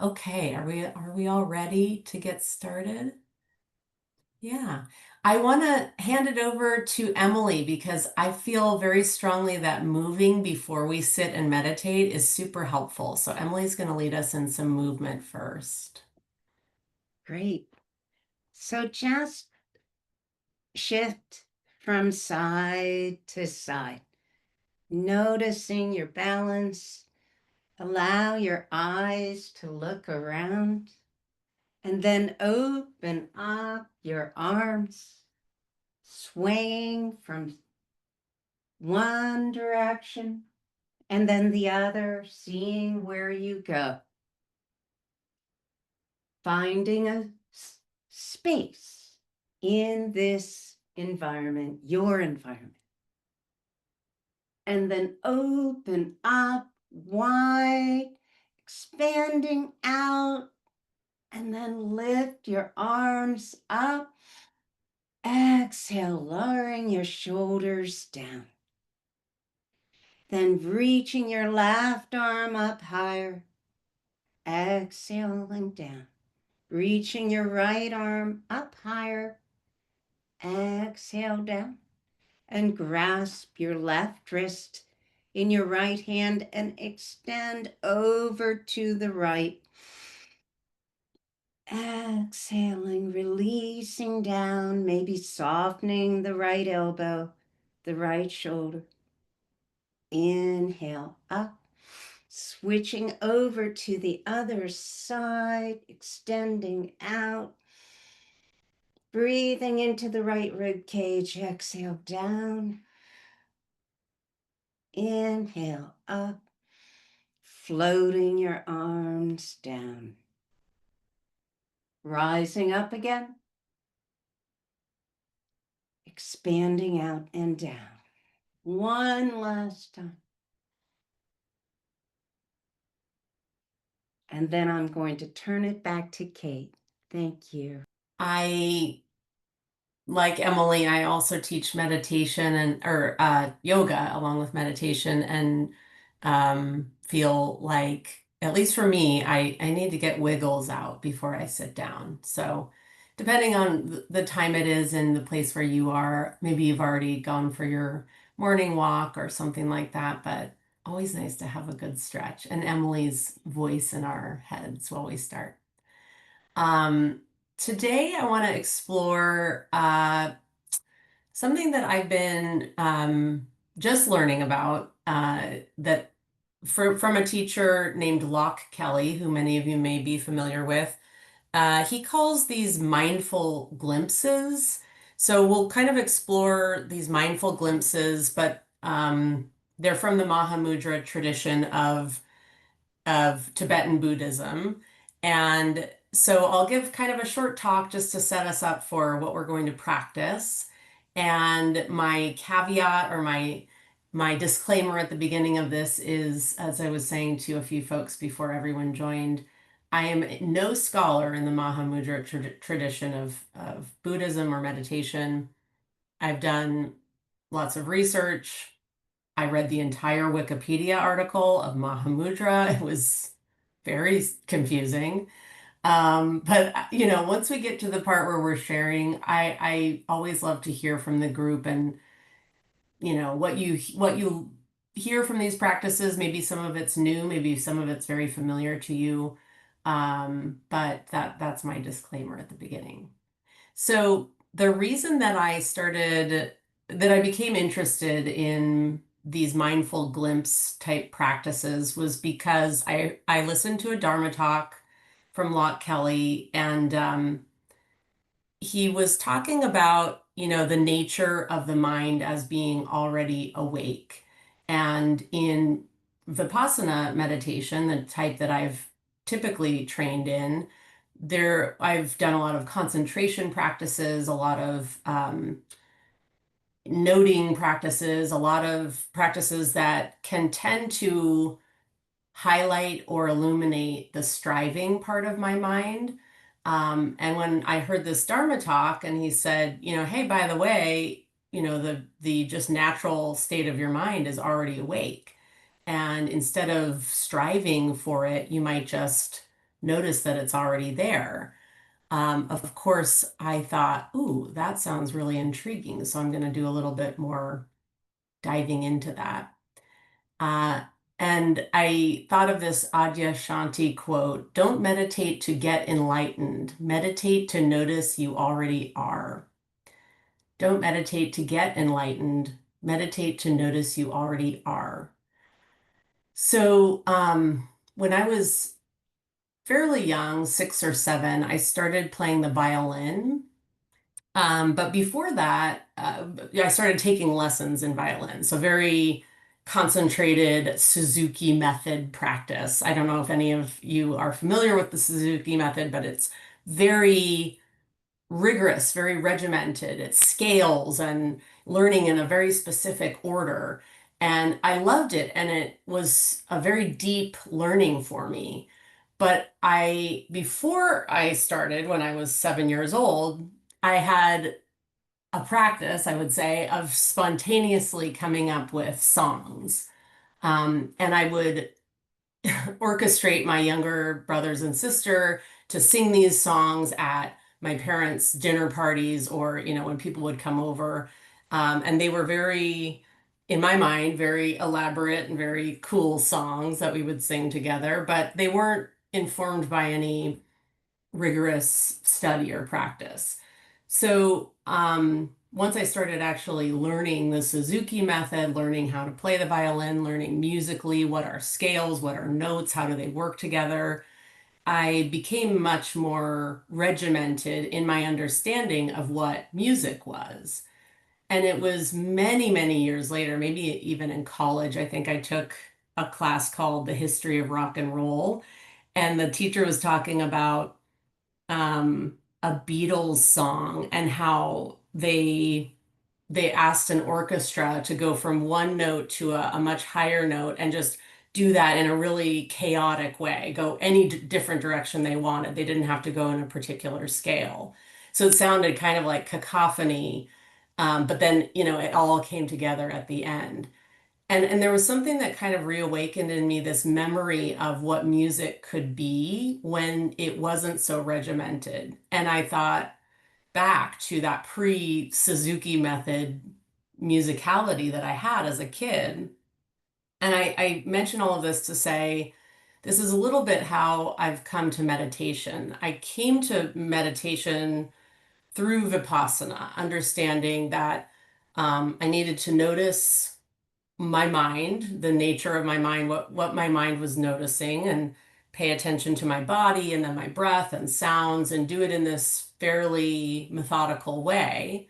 Okay, are we all ready to get started? Yeah. I want to hand it over to Emily because I feel very strongly that moving before we sit and meditate is super helpful. So Emily's going to lead us in some movement first. Great. So just shift from side to side, noticing your balance. Allow your eyes to look around and then open up your arms, swaying from one direction and then the other, seeing where you go. Finding a space in this environment, your environment. And then open up wide, expanding out, and then lift your arms up. Exhale, lowering your shoulders down. Then reaching your left arm up higher. Exhaling down. Reaching your right arm up higher. Exhale down. And grasp your left wrist in your right hand and extend over to the right. Exhaling, releasing down, maybe softening the right elbow, the right shoulder. Inhale up, switching over to the other side, extending out. Breathing into the right rib cage, exhale down. Inhale up, floating your arms down. Rising up again, expanding out and down. One last time. And then I'm going to turn it back to Kate. Thank you. I, like Emily, I also teach meditation and or yoga along with meditation and feel like, at least for me, I need to get wiggles out before I sit down. So depending on the time it is and the place where you are, maybe you've already gone for your morning walk or something like that, but always nice to have a good stretch and Emily's voice in our heads while we start. Um, Today I want to explore something that I've been just learning about that from a teacher named Locke Kelly, who many of you may be familiar with. He calls these mindful glimpses. So we'll kind of explore these mindful glimpses, but they're from the Mahamudra tradition of Tibetan Buddhism. And so I'll give kind of a short talk just to set us up for what we're going to practice. And my caveat or my disclaimer at the beginning of this is, as I was saying to a few folks before everyone joined, I am no scholar in the Mahamudra tradition of Buddhism or meditation. I've done lots of research. I read the entire Wikipedia article of Mahamudra. It was very confusing. But once we get to the part where we're sharing, I always love to hear from the group and what you hear from these practices. Maybe some of it's new, maybe some of it's very familiar to you. But that's my disclaimer at the beginning. So the reason that I became interested in these mindful glimpse type practices was because I listened to a Dharma talk from Locke Kelly, and he was talking about, the nature of the mind as being already awake. And in Vipassana meditation, the type that I've typically trained in, I've done a lot of concentration practices, a lot of noting practices, a lot of practices that can tend to highlight or illuminate the striving part of my mind. And when I heard this Dharma talk and he said, hey, by the way, the just natural state of your mind is already awake. And instead of striving for it, you might just notice that it's already there. Of course, I thought, ooh, that sounds really intriguing. So I'm going to do a little bit more diving into that. Uh, and I thought of this Adyashanti quote, don't meditate to get enlightened, meditate to notice you already are. Don't meditate to get enlightened, meditate to notice you already are. So, when I was fairly young, 6 or 7, I started playing the violin. But before that, I started taking lessons in violin. So very concentrated Suzuki method practice. I don't know if any of you are familiar with the Suzuki method, but it's very rigorous, very regimented. It scales and learning in a very specific order. And I loved it. And it was a very deep learning for me. But before I started, when I was 7 years old, I had a practice, I would say, of spontaneously coming up with songs. And I would orchestrate my younger brothers and sister to sing these songs at my parents' dinner parties or, when people would come over. And they were very, in my mind, very elaborate and very cool songs that we would sing together, but they weren't informed by any rigorous study or practice. So, once I started actually learning the Suzuki method, learning how to play the violin, learning musically, what are scales, what are notes, how do they work together, I became much more regimented in my understanding of what music was. And it was many, many years later, maybe even in college, I think I took a class called The History of Rock and Roll. And the teacher was talking about a Beatles song and how they asked an orchestra to go from one note to a much higher note and just do that in a really chaotic way, go any different direction they wanted. They didn't have to go in a particular scale. So it sounded kind of like cacophony, but then, it all came together at the end. And there was something that kind of reawakened in me this memory of what music could be when it wasn't so regimented. And I thought back to that pre-Suzuki method musicality that I had as a kid. And I mention all of this to say this is a little bit how I've come to meditation. I came to meditation through Vipassana, understanding that I needed to notice my mind, the nature of my mind, what my mind was noticing, and pay attention to my body and then my breath and sounds and do it in this fairly methodical way.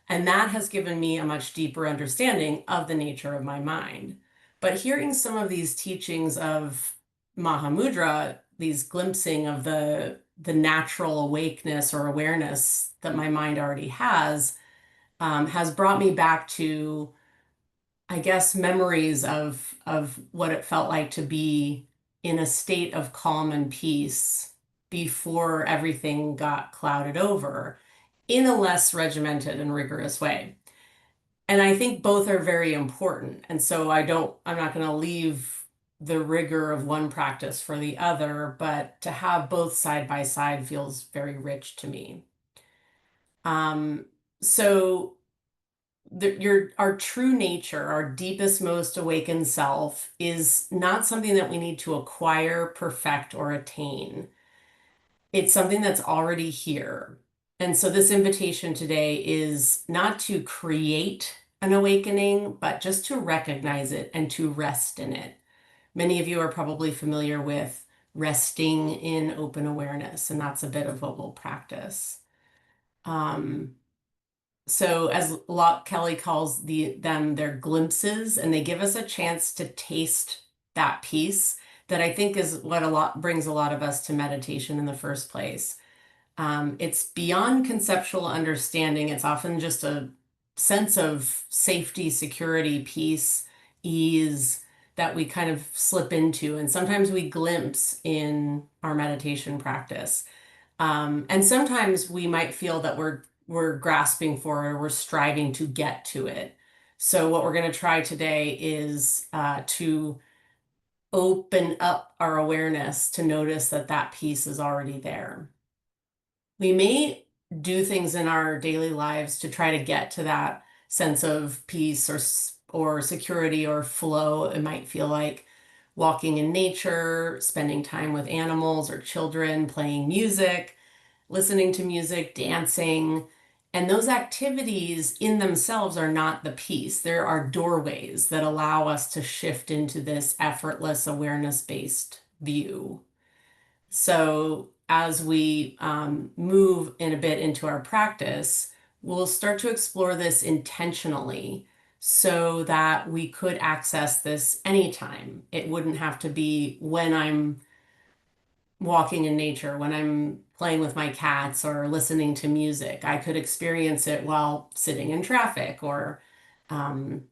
And that has given me a much deeper understanding of the nature of my mind. But hearing some of these teachings of Mahamudra, these glimpsing of the natural awakeness or awareness that my mind already has brought me back to, I guess, memories of what it felt like to be in a state of calm and peace before everything got clouded over in a less regimented and rigorous way. And I think both are very important. And so I'm not going to leave the rigor of one practice for the other, but to have both side by side feels very rich to me. Um, so our true nature, our deepest, most awakened self is not something that we need to acquire, perfect, or attain. It's something that's already here. And so this invitation today is not to create an awakening, but just to recognize it and to rest in it. Many of you are probably familiar with resting in open awareness, and that's a bit of what we'll practice. Um, so as Locke Kelly calls them their glimpses, and they give us a chance to taste that peace that I think is what brings a lot of us to meditation in the first place. It's beyond conceptual understanding. It's often just a sense of safety, security, peace, ease that we kind of slip into. And sometimes we glimpse in our meditation practice. And sometimes we might feel that we're grasping for or we're striving to get to it. So what we're going to try today is to open up our awareness to notice that that piece is already there. We may do things in our daily lives to try to get to that sense of peace or security or flow. It might feel like walking in nature, spending time with animals or children, playing music, listening to music, dancing. And those activities in themselves are not the peace. There are doorways that allow us to shift into this effortless awareness-based view. So as we move in a bit into our practice, we'll start to explore this intentionally so that we could access this anytime. It wouldn't have to be when I'm walking in nature, when I'm playing with my cats or listening to music. I could experience it while sitting in traffic or, um,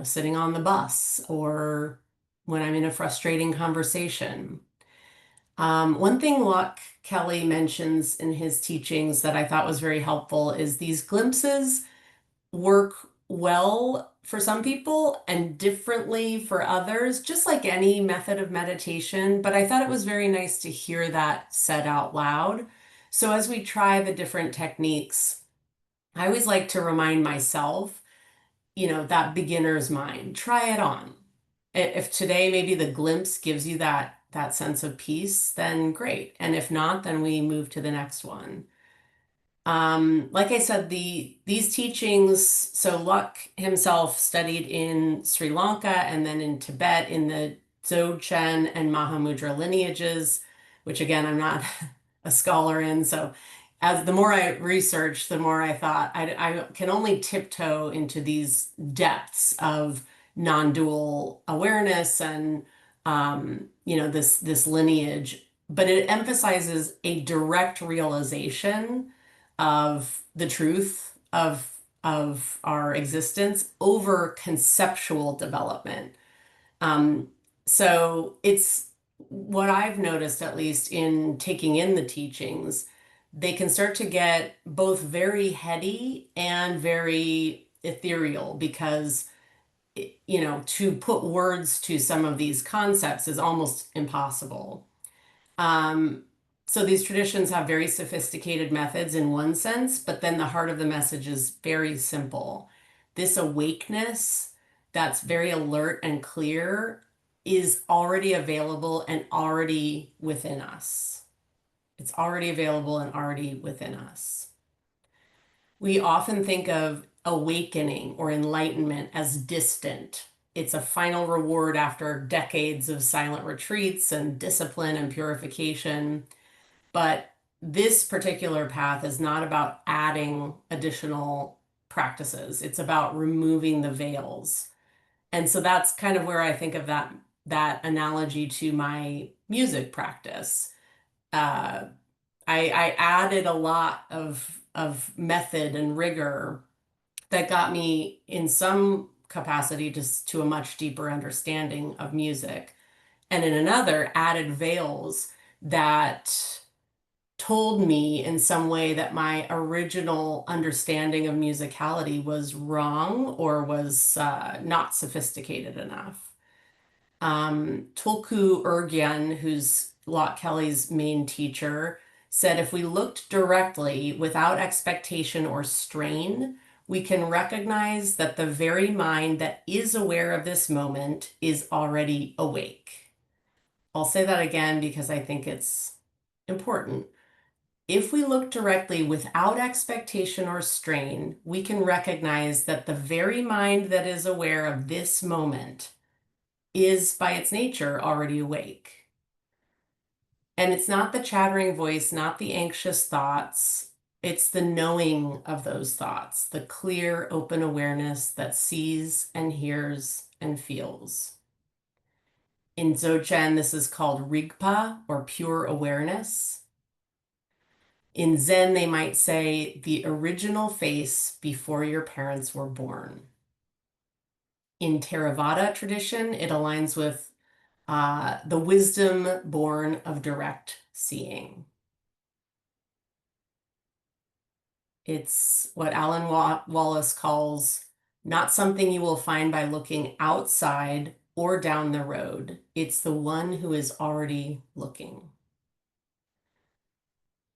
sitting on the bus or when I'm in a frustrating conversation. One thing Locke Kelly mentions in his teachings that I thought was very helpful is these glimpses work well for some people and differently for others, just like any method of meditation. But I thought it was very nice to hear that said out loud. So as we try the different techniques, I always like to remind myself, that beginner's mind, try it on. If today maybe the glimpse gives you that sense of peace, then great. And if not, then we move to the next one. Like I said, these teachings, so Luck himself studied in Sri Lanka and then in Tibet in the Dzogchen and Mahamudra lineages, which again, I'm not a scholar in. So as the more I researched, the more I thought I can only tiptoe into these depths of non-dual awareness and this lineage, but it emphasizes a direct realization of the truth of our existence over conceptual development. Um, so it's what I've noticed, at least in taking in the teachings, they can start to get both very heady and very ethereal because, to put words to some of these concepts is almost impossible. Um, so these traditions have very sophisticated methods in one sense, but then the heart of the message is very simple. This awakeness that's very alert and clear is already available and already within us. It's already available and already within us. We often think of awakening or enlightenment as distant. It's a final reward after decades of silent retreats and discipline and purification. But this particular path is not about adding additional practices. It's about removing the veils. And so that's kind of where I think of that analogy to my music practice. Uh, I added a lot of method and rigor that got me in some capacity just to a much deeper understanding of music, and in another added veils that told me in some way that my original understanding of musicality was wrong or was not sophisticated enough. Tulku Urgyen, who's Locke Kelly's main teacher, said if we looked directly without expectation or strain, we can recognize that the very mind that is aware of this moment is already awake. I'll say that again because I think it's important. If we look directly without expectation or strain, we can recognize that the very mind that is aware of this moment is by its nature already awake. And it's not the chattering voice, not the anxious thoughts. It's the knowing of those thoughts, the clear, open awareness that sees and hears and feels. In Dzogchen, this is called Rigpa, or pure awareness. In Zen, they might say the original face before your parents were born. In Theravada tradition, it aligns with the wisdom born of direct seeing. It's what Alan Wallace calls not something you will find by looking outside, or down the road. It's the one who is already looking.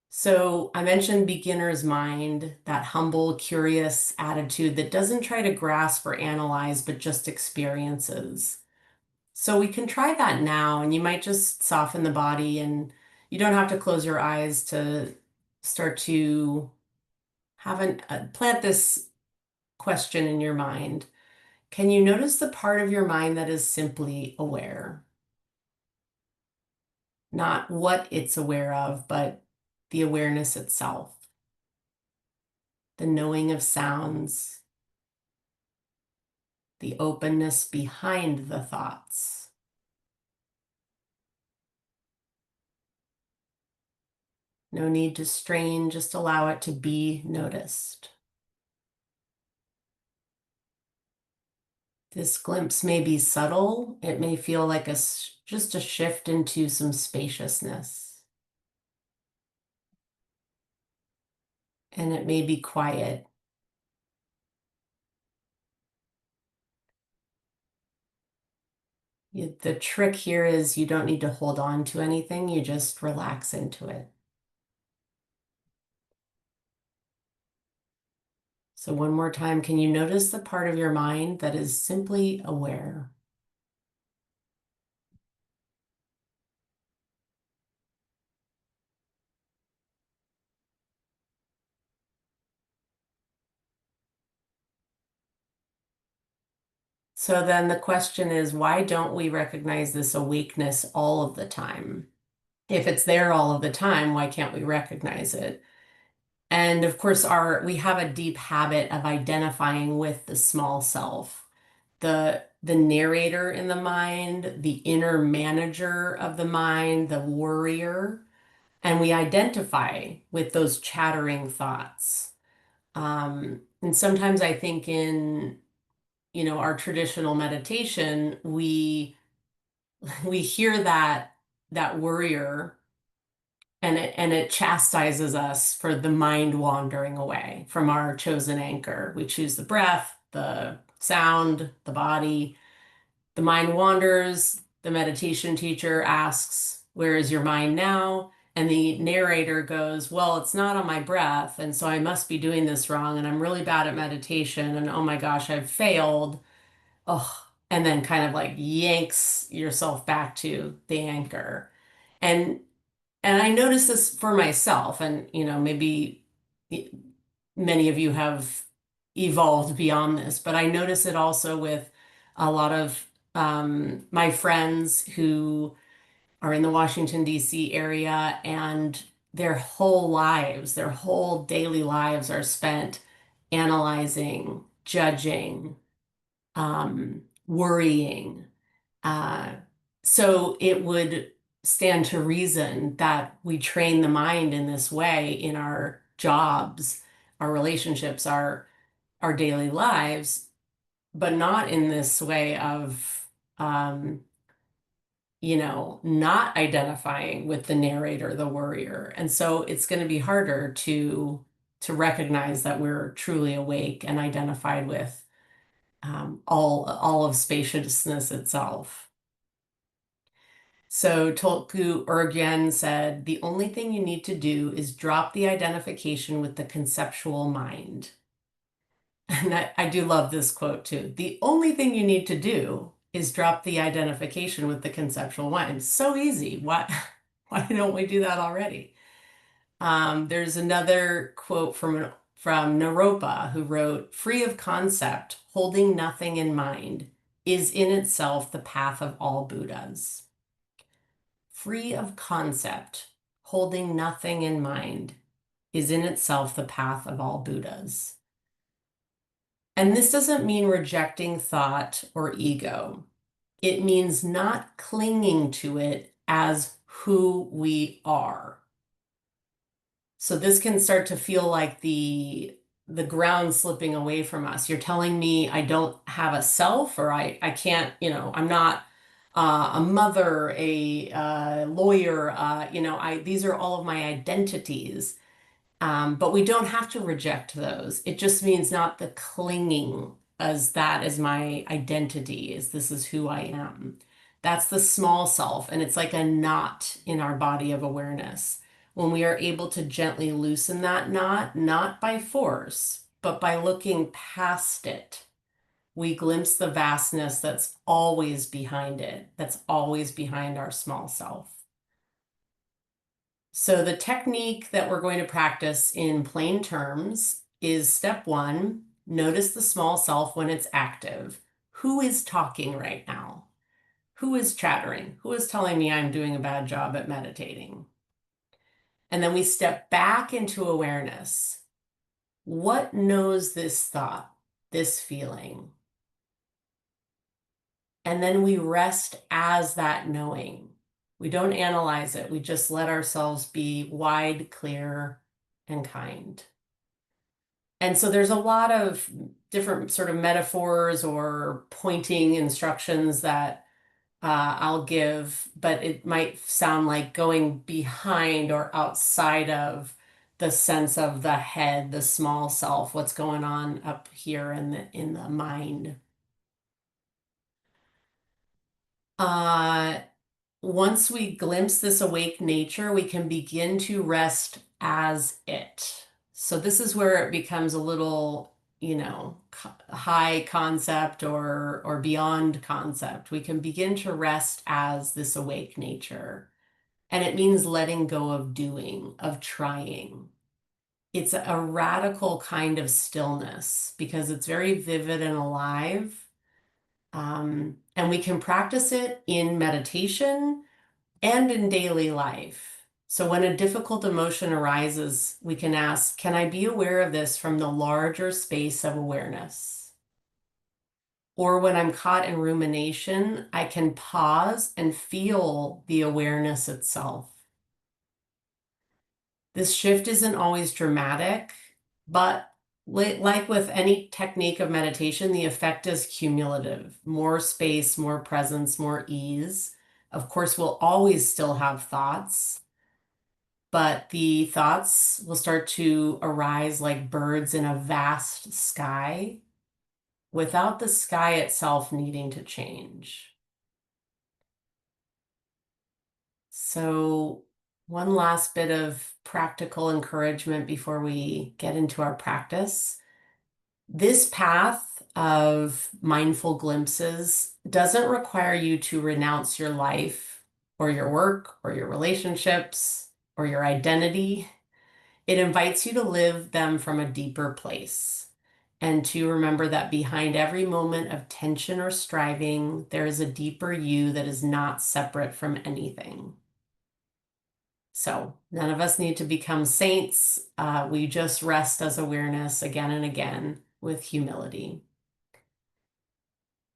So I mentioned beginner's mind, that humble, curious attitude that doesn't try to grasp or analyze, but just experiences. So we can try that now, and you might just soften the body, and you don't have to close your eyes to start to have plant this question in your mind. Can you notice the part of your mind that is simply aware? Not what it's aware of, but the awareness itself, the knowing of sounds, the openness behind the thoughts. No need to strain, just allow it to be noticed. This glimpse may be subtle. It may feel like just a shift into some spaciousness. And it may be quiet. The trick here is you don't need to hold on to anything. You just relax into it. So one more time, can you notice the part of your mind that is simply aware? So then the question is, why don't we recognize this awakeness all of the time? If it's there all of the time, why can't we recognize it? And of course, we have a deep habit of identifying with the small self, the narrator in the mind, the inner manager of the mind, the worrier, and we identify with those chattering thoughts. And sometimes I think in, our traditional meditation, we hear that worrier, and it chastises us for the mind wandering away from our chosen anchor. We choose the breath, the sound, the body. The mind wanders. The meditation teacher asks, "Where is your mind now?" And the narrator goes, "Well, it's not on my breath, and so I must be doing this wrong, and I'm really bad at meditation, and oh my gosh, I've failed." Oh, and then kind of like yanks yourself back to the anchor. And and I noticed this for myself, and maybe many of you have evolved beyond this, but I notice it also with a lot of my friends who are in the Washington, D.C. area, and their whole lives, their whole daily lives are spent analyzing, judging, worrying. Uh, so it would stand to reason that we train the mind in this way in our jobs, our relationships, our daily lives, but not in this way of not identifying with the narrator, the worrier. And so it's going to be harder to recognize that we're truly awake and identified with all of spaciousness itself. So Tolku Urgyen said, the only thing you need to do is drop the identification with the conceptual mind. And I do love this quote too. The only thing you need to do is drop the identification with the conceptual mind. So easy. Why don't we do that already? There's another quote from Naropa, who wrote, "Free of concept, holding nothing in mind, is in itself the path of all Buddhas." Free of concept, holding nothing in mind, is in itself the path of all Buddhas. And this doesn't mean rejecting thought or ego. It means not clinging to it as who we are. So this can start to feel like the ground slipping away from us. You're telling me I don't have a self, or I can't, I'm not a mother, a lawyer, these are all of my identities. But we don't have to reject those. It just means not the clinging as that as my identity, is this is who I am. That's the small self, and it's like a knot in our body of awareness. When we are able to gently loosen that knot, not by force, but by looking past it, we glimpse the vastness that's always behind it, that's always behind our small self. So the technique that we're going to practice in plain terms is step one, notice the small self when it's active. Who is talking right now? Who is chattering? Who is telling me I'm doing a bad job at meditating? And then we step back into awareness. What knows this thought, this feeling? And then we rest as that knowing. We don't analyze it. We just let ourselves be wide, clear, and kind. And so there's a lot of different sort of metaphors or pointing instructions that I'll give, but it might sound like going behind or outside of the sense of the head, the small self, what's going on up here in the mind. Uh, Once we glimpse this awake nature, we can begin to rest as it. So this is where it becomes a little, high concept or beyond concept. We can begin to rest as this awake nature. And it means letting go of doing, of trying. It's a radical kind of stillness because it's very vivid and alive. And we can practice it in meditation and in daily life. So when a difficult emotion arises, we can ask, can I be aware of this from the larger space of awareness? Or when I'm caught in rumination, I can pause and feel the awareness itself. This shift isn't always dramatic, but like with any technique of meditation, the effect is cumulative. More space, more presence, more ease. Of course, we'll always still have thoughts, but the thoughts will start to arise like birds in a vast sky without the sky itself needing to change. So, one last bit of practical encouragement before we get into our practice. This path of mindful glimpses doesn't require you to renounce your life or your work or your relationships or your identity. It invites you to live them from a deeper place and to remember that behind every moment of tension or striving, there is a deeper you that is not separate from anything. So none of us need to become saints. We just rest as awareness again and again with humility.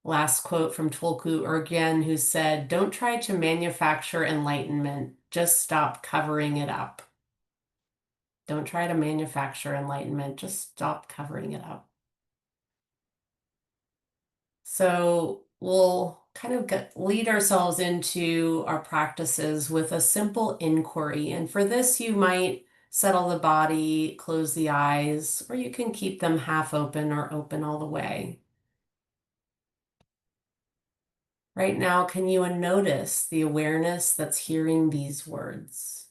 Last quote from Tulku Urgyen, who said, "Don't try to manufacture enlightenment, just stop covering it up." Don't try to manufacture enlightenment, just stop covering it up. So we'll kind of lead ourselves into our practices with a simple inquiry. And for this, you might settle the body, close the eyes, or you can keep them half open or open all the way. Right now, can you notice the awareness that's hearing these words?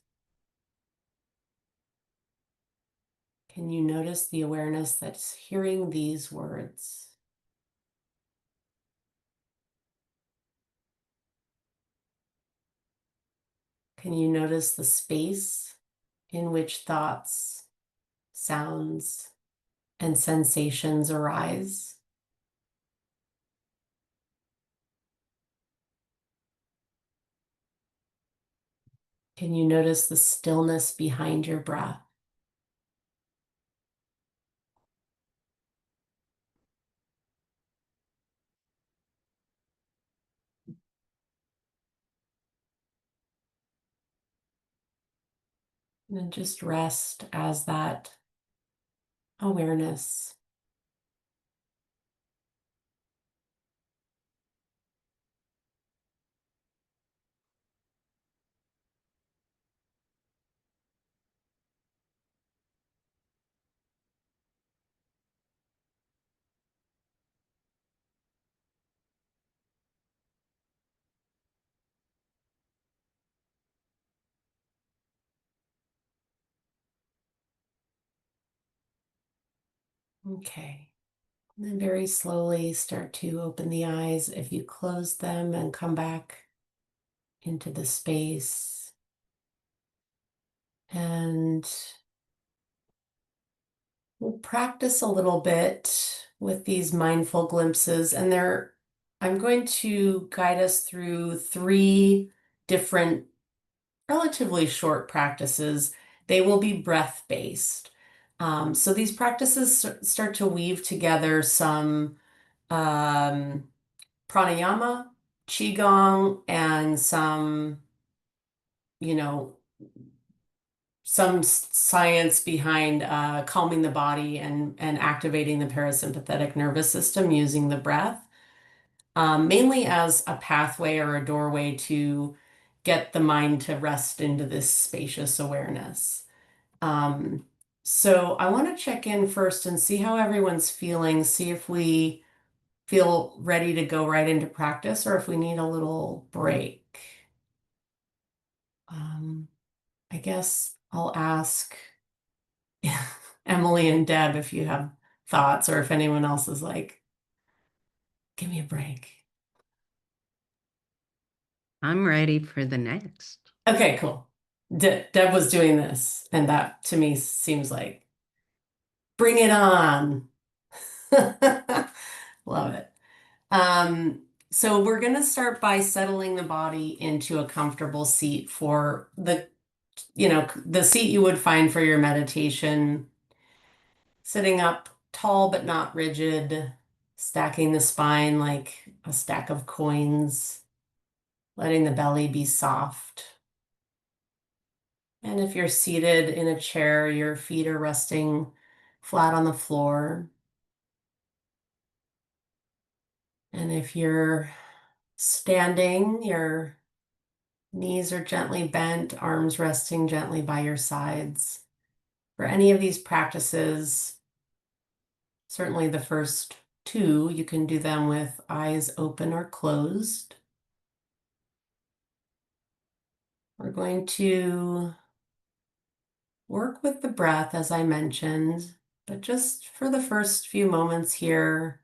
Can you notice the awareness that's hearing these words? Can you notice the space in which thoughts, sounds, and sensations arise? Can you notice the stillness behind your breath? And then just rest as that awareness. Okay. And then very slowly start to open the eyes if you close them and come back into the space. And we'll practice a little bit with these mindful glimpses. And I'm going to guide us through three different, relatively short practices. They will be breath-based. So these practices start to weave together some um, pranayama, qigong, and some, you know, some science behind calming the body and activating the parasympathetic nervous system using the breath, mainly as a pathway or a doorway to get the mind to rest into this spacious awareness. Um, so I want to check in first and see how everyone's feeling, see if we feel ready to go right into practice or if we need a little break. Um, I guess I'll ask Emily and Deb if you have thoughts or if anyone else is like, give me a break. I'm ready for the next. Okay, cool. Deb was doing this, and that to me seems like, bring it on. Love it. So we're going to start by settling the body into a comfortable seat for the seat you would find for your meditation, sitting up tall but not rigid, stacking the spine like a stack of coins, letting the belly be soft. And if you're seated in a chair, your feet are resting flat on the floor. And if you're standing, your knees are gently bent, arms resting gently by your sides. For any of these practices, certainly the first two, you can do them with eyes open or closed. We're going to work with the breath, as I mentioned, but just for the first few moments here,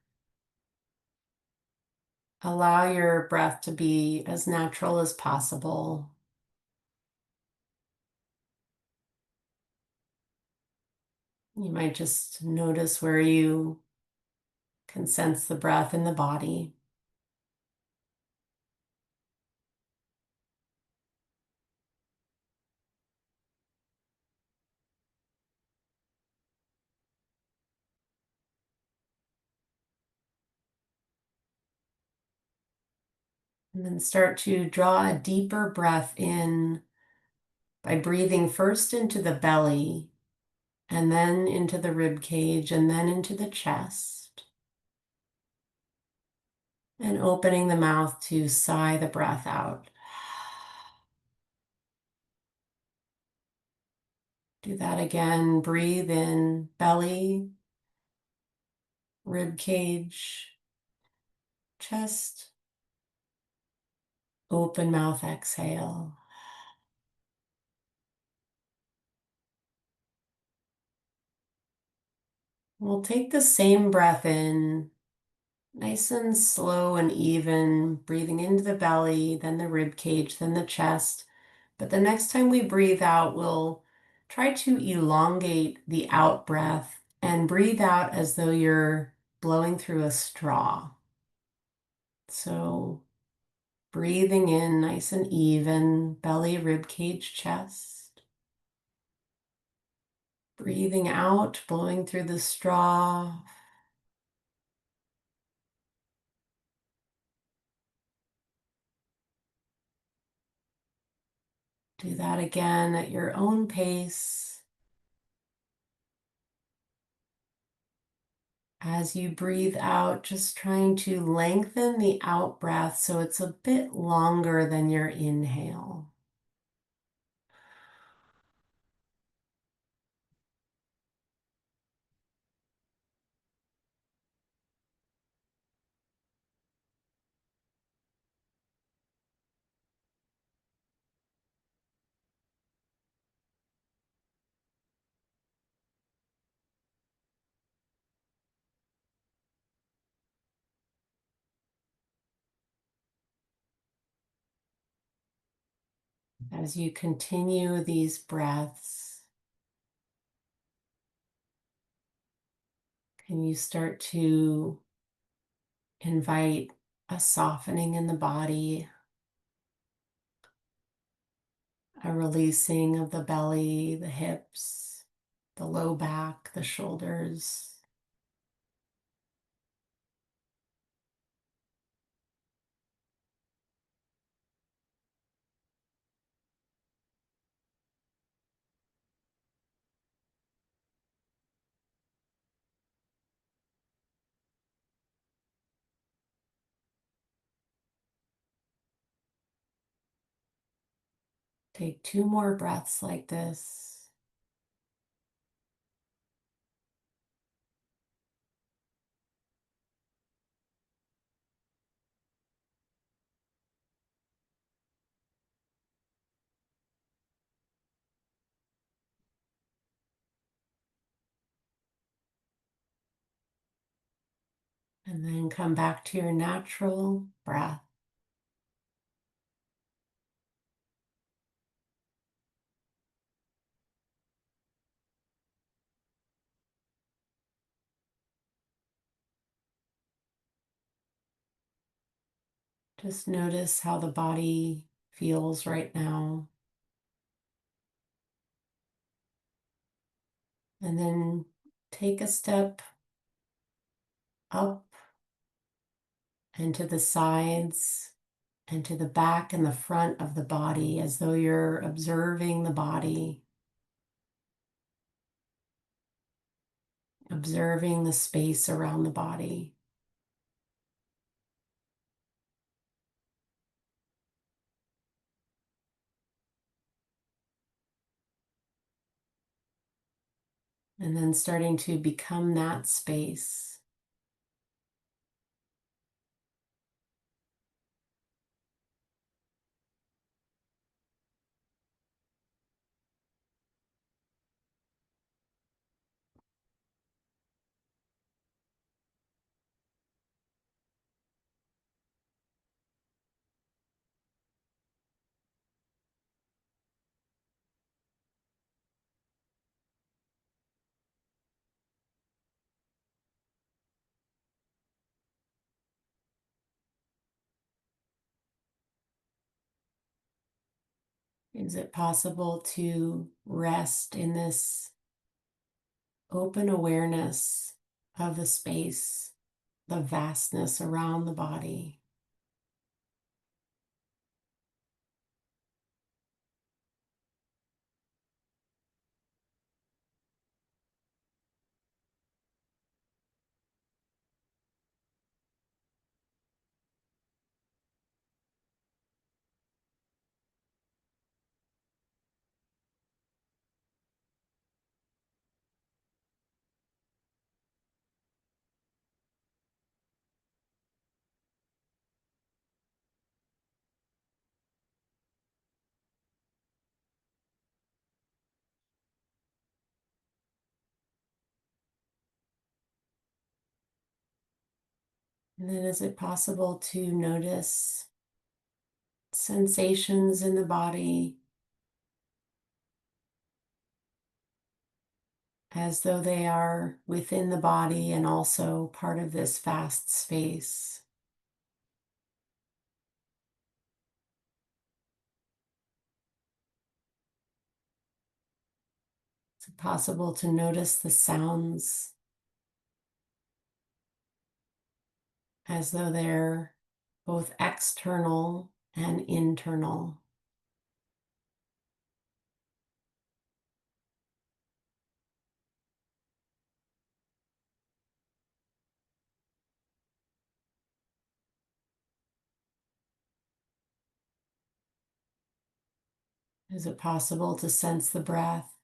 allow your breath to be as natural as possible. You might just notice where you can sense the breath in the body. And then start to draw a deeper breath in by breathing first into the belly and then into the rib cage and then into the chest. And opening the mouth to sigh the breath out. Do that again. Breathe in belly, rib cage, chest. Open mouth exhale. We'll take the same breath in, nice and slow and even, breathing into the belly, then the rib cage, then the chest. But the next time we breathe out, we'll try to elongate the out breath and breathe out as though you're blowing through a straw. So breathing in nice and even, belly, rib cage, chest. Breathing out, blowing through the straw. Do that again at your own pace. As you breathe out, just trying to lengthen the out breath so it's a bit longer than your inhale. As you continue these breaths, can you start to invite a softening in the body, a releasing of the belly, the hips, the low back, the shoulders. Take 2 more breaths like this. And then come back to your natural breath. Just notice how the body feels right now. And then take a step up and to the sides and to the back and the front of the body as though you're observing the body, observing the space around the body. And then starting to become that space. Is it possible to rest in this open awareness of the space, the vastness around the body? And then is it possible to notice sensations in the body as though they are within the body and also part of this vast space? Is it possible to notice the sounds as though they're both external and internal? Is it possible to sense the breath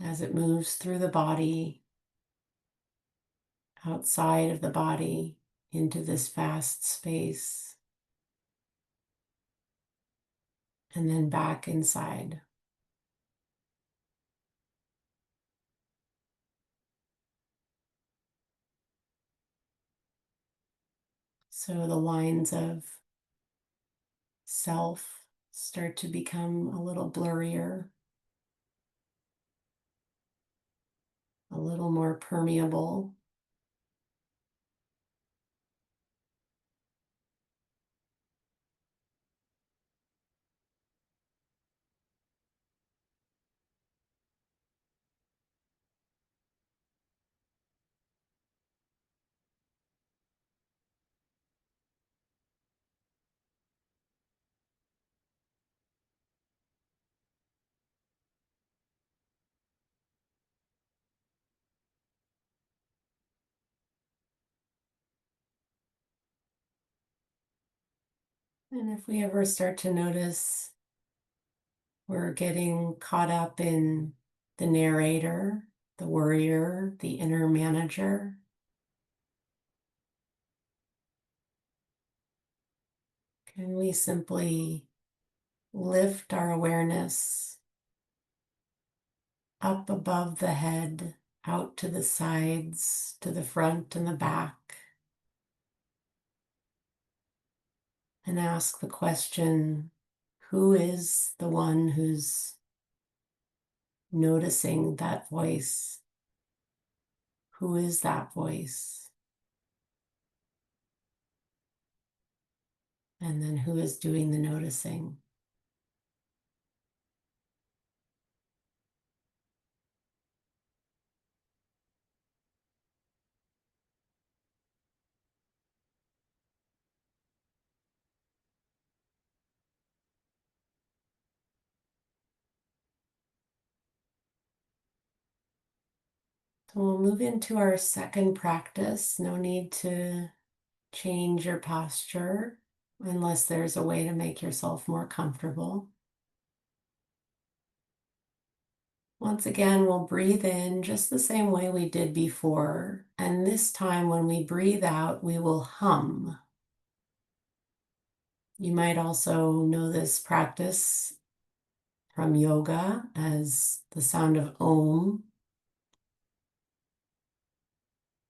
as it moves through the body, outside of the body, into this vast space, and then back inside? So the lines of self start to become a little blurrier, a little more permeable. And if we ever start to notice we're getting caught up in the narrator, the worrier, the inner manager, can we simply lift our awareness up above the head, out to the sides, to the front and the back, and ask the question, who is the one who's noticing that voice? Who is that voice? And then who is doing the noticing? So we'll move into our second practice. No need to change your posture unless there's a way to make yourself more comfortable. Once again, we'll breathe in just the same way we did before. And this time when we breathe out, we will hum. You might also know this practice from yoga as the sound of Om,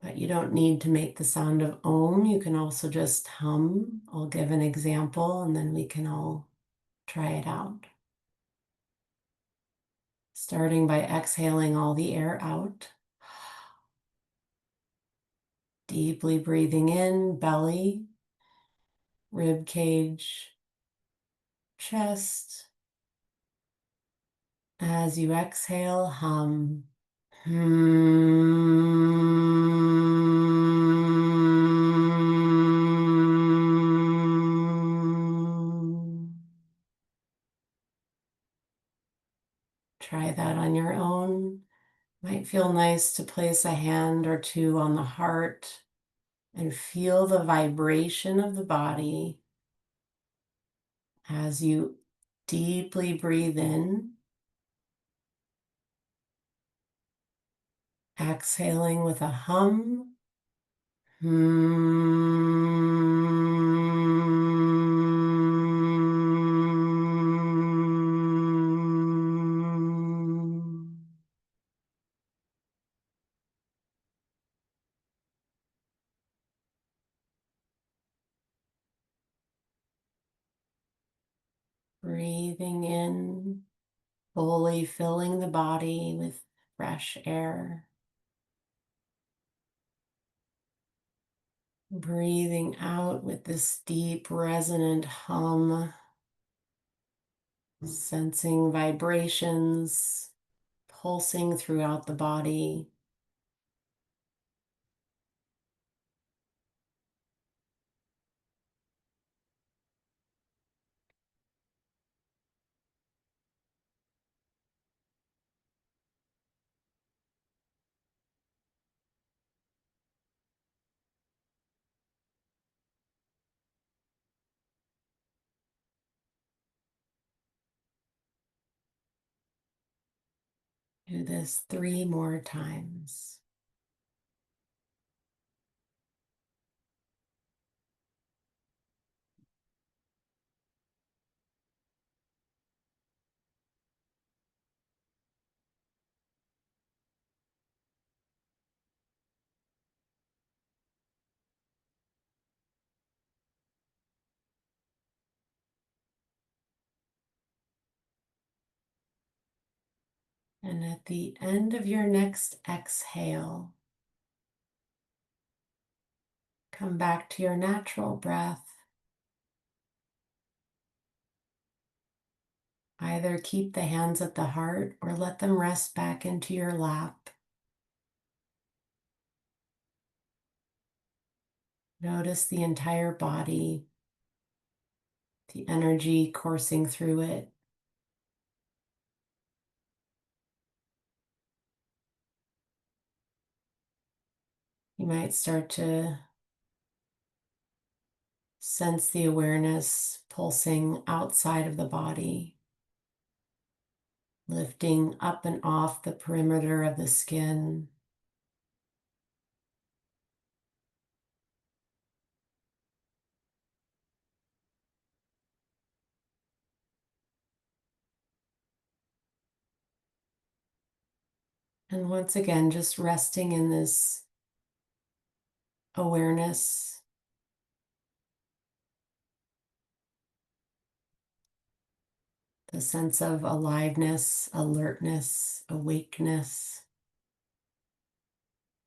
but you don't need to make the sound of Om. You can also just hum. I'll give an example and then we can all try it out. Starting by exhaling all the air out. Deeply breathing in, belly, rib cage, chest. As you exhale, hum. Try that on your own. Might feel nice to place a hand or two on the heart and feel the vibration of the body as you deeply breathe in, exhaling with a hum. Breathing in, fully filling the body with fresh air. Breathing out with this deep, resonant hum, sensing vibrations pulsing throughout the body. Do this 3 more times. And at the end of your next exhale, come back to your natural breath. Either keep the hands at the heart or let them rest back into your lap. Notice the entire body, the energy coursing through it. You might start to sense the awareness pulsing outside of the body, lifting up and off the perimeter of the skin. And once again, just resting in this awareness, the sense of aliveness, alertness, awakeness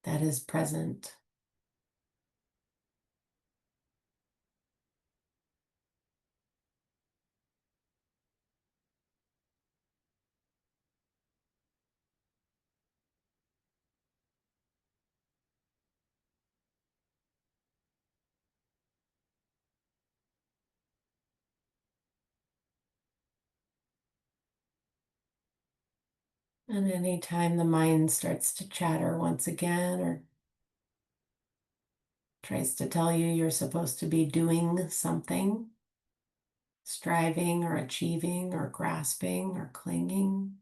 that is present. And anytime the mind starts to chatter once again or tries to tell you you're supposed to be doing something, striving or achieving or grasping or clinging,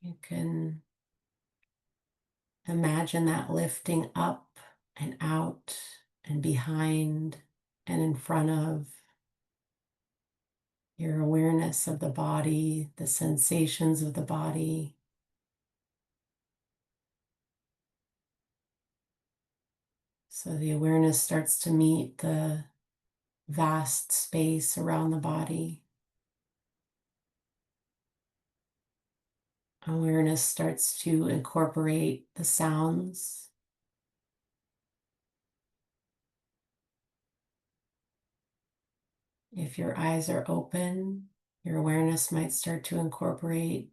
you can imagine that lifting up and out and behind and in front of your awareness of the body, the sensations of the body. So the awareness starts to meet the vast space around the body. Awareness starts to incorporate the sounds. If your eyes are open, your awareness might start to incorporate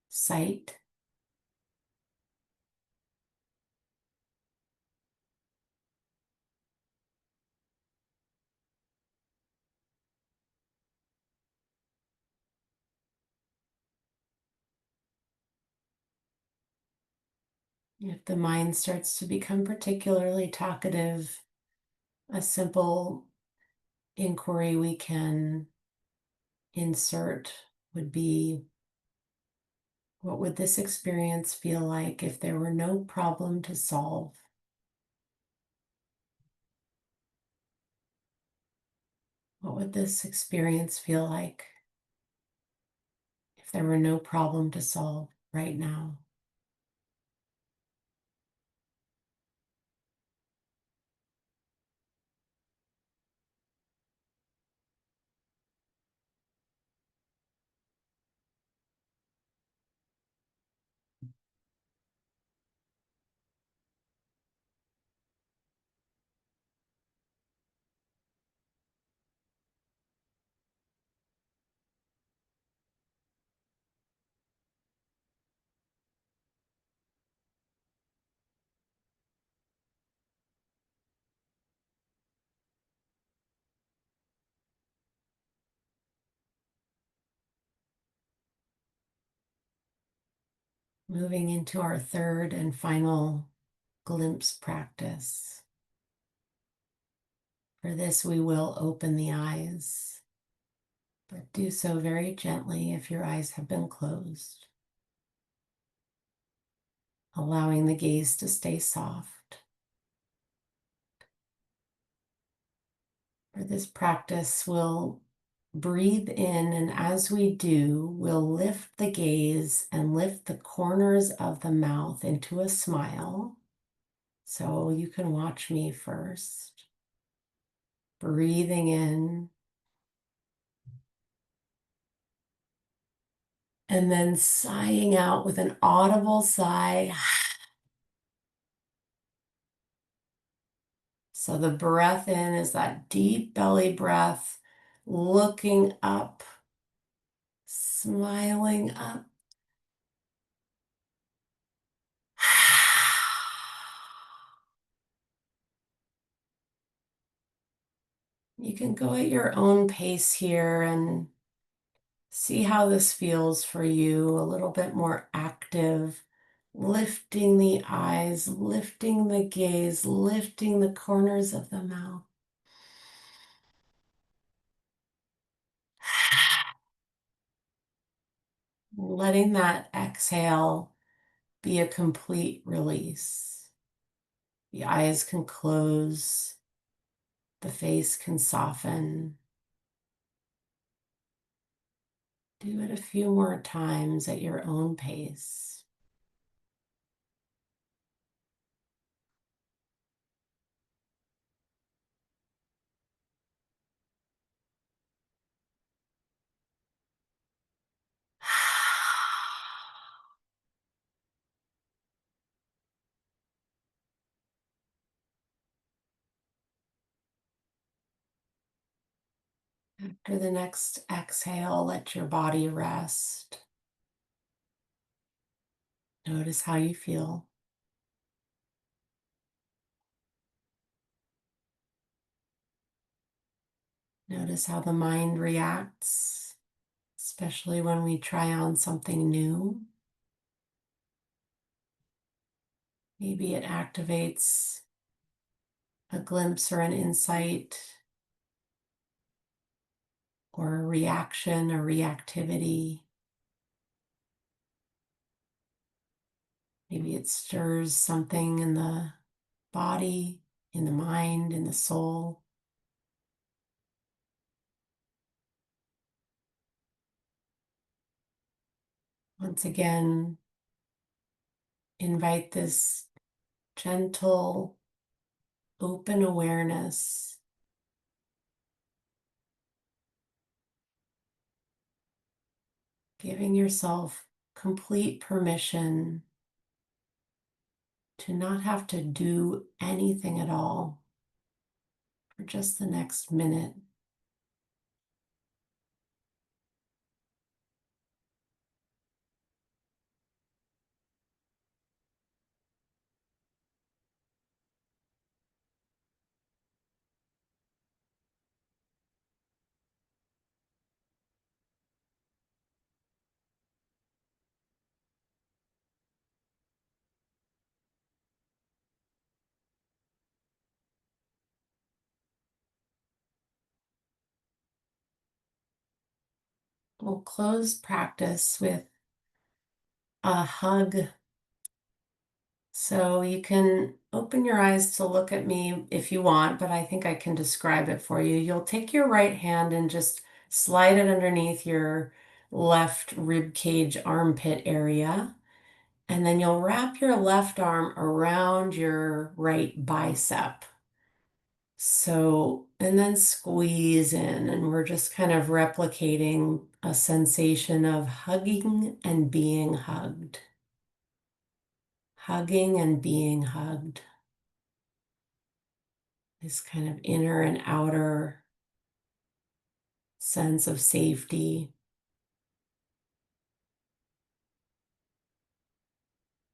sight. If the mind starts to become particularly talkative, a simple inquiry we can insert would be, what would this experience feel like if there were no problem to solve? What would this experience feel like if there were no problem to solve right now? Moving into our third and final glimpse practice. For this, we will open the eyes, but do so very gently if your eyes have been closed, allowing the gaze to stay soft. For this practice, we'll breathe in, and as we do, we'll lift the gaze and lift the corners of the mouth into a smile. So you can watch me first. Breathing in And then sighing out with an audible sigh. So the breath in is that deep belly breath, looking up, smiling up. You can go at your own pace here and see how this feels for you, a little bit more active, lifting the eyes, lifting the gaze, lifting the corners of the mouth. Letting that exhale be a complete release. The eyes can close, the face can soften. Do it a few more times at your own pace. After the next exhale, let your body rest. Notice how you feel. Notice how the mind reacts, especially when we try on something new. Maybe it activates a glimpse or an insight or a reaction or reactivity. Maybe it stirs something in the body, in the mind, in the soul. Once again, invite this gentle, open awareness, giving yourself complete permission to not have to do anything at all for just the next minute. We'll close practice with a hug. So you can open your eyes to look at me if you want, but I think I can describe it for you. You'll take your right hand and just slide it underneath your left rib cage armpit area. And then you'll wrap your left arm around your right bicep. So, and then squeeze in, and we're just kind of replicating a sensation of hugging and being hugged. Hugging and being hugged. This kind of inner and outer sense of safety.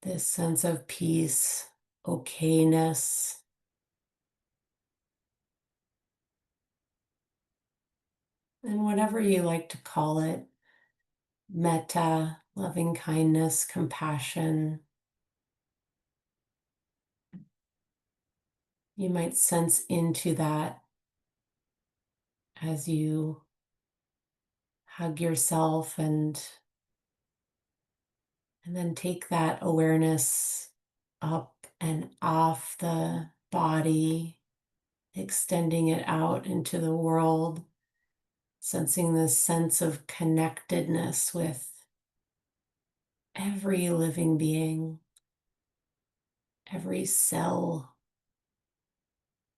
This sense of peace, okayness. And whatever you like to call it, metta, loving kindness, compassion. You might sense into that as you hug yourself and then take that awareness up and off the body, extending it out into the world, sensing this sense of connectedness with every living being, every cell,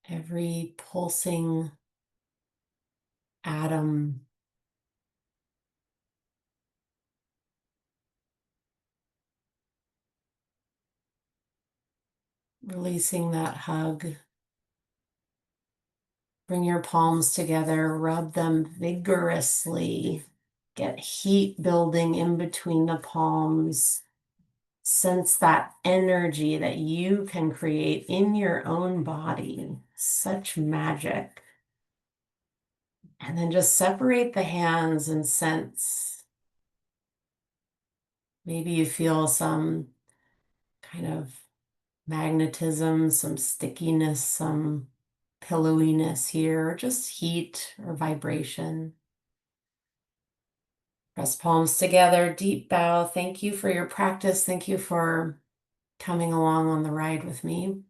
every pulsing atom. Releasing that hug. Bring your palms together, rub them vigorously. Get heat building in between the palms. Sense that energy that you can create in your own body. Such magic. And then just separate the hands and sense. Maybe you feel some kind of magnetism, some stickiness, some pillowiness here, or just heat or vibration. Press palms together, deep bow. Thank you for your practice. Thank you for coming along on the ride with me.